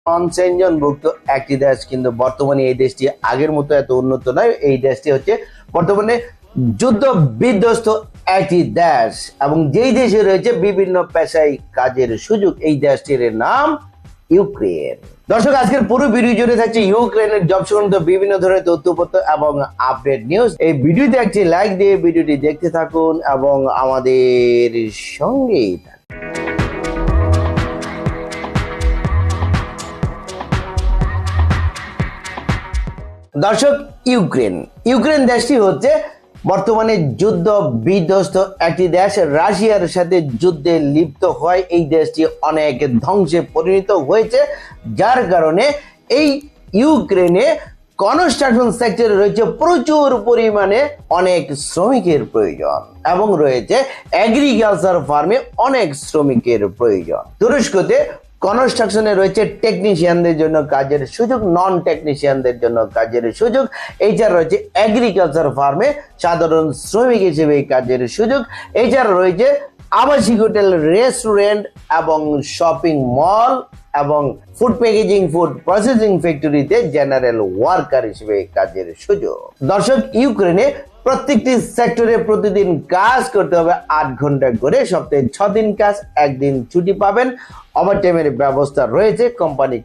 সেঞ্জনভুক্ত একটি দেশ, কিন্তু বর্তমানে এই দেশটি আগের মতো এত উন্নত নয়। এই দেশটি হচ্ছে বর্তমানে যুদ্ধ বিধ্বস্ত একটি দেশ, এবং যেই দেশে রয়েছে বিভিন্ন পেশায় কাজের সুযোগ। এই দেশটির নাম ইউক্রেন। দর্শক, আজকের পুরো ভিডিও জুড়ে থাকছে ইউক্রেনের জব সংক্রান্ত বিভিন্ন ধরনের তথ্যপত্র এবং আপডেট নিউজ। এই ভিডিওতে একটি লাইক দিয়ে ভিডিওটি দেখতে থাকুন এবং আমাদের সঙ্গেই থাকুন। দর্শক, ইউক্রেন দেশটি হচ্ছে বর্তমানে যুদ্ধ বিধ্বস্ত একটি দেশ। রাশিয়ার সাথে যুদ্ধে লিপ্ত হয় এই দেশটি অনেক ধ্বংসে পরিণত হয়েছে, যার কারণে এই ইউক্রেনে কনস্ট্রাকশন সেক্টরে রয়েছে প্রচুর পরিমাণে অনেক শ্রমিকের প্রয়োজন, এবং রয়েছে এগ্রিকালচার ফার্মে অনেক শ্রমিকের প্রয়োজন। তুরস্কতে কনস্ট্রাকশনে রয়েছে টেকনিশিয়ানদের জন্য কাজের সুযোগ, নন টেকনিশিয়ানদের জন্য কাজের সুযোগ। এছাড়া রয়েছে এগ্রিকালচার ফার্মে সাধারণ শ্রমিক হিসেবে কাজের সুযোগ। এছাড়া রয়েছে আবাসিক হোটেল, রেস্টুরেন্ট এবং শপিং মল এবং ফুড প্যাকেজিং, ফুড প্রসেসিং ফ্যাক্টরিতে জেনারেল ওয়ার্কার হিসেবে কাজের সুযোগ। দর্শক, ইউক্রেনে প্রত্যেকটি সেক্টরে প্রতিদিন কাজ করতে হবে 8 ঘন্টা করে, সপ্তাহে 6 দিন কাজ, 1 দিন ছুটি পাবেন। ওভারটাইমের ব্যবস্থা রয়েছে কোম্পানি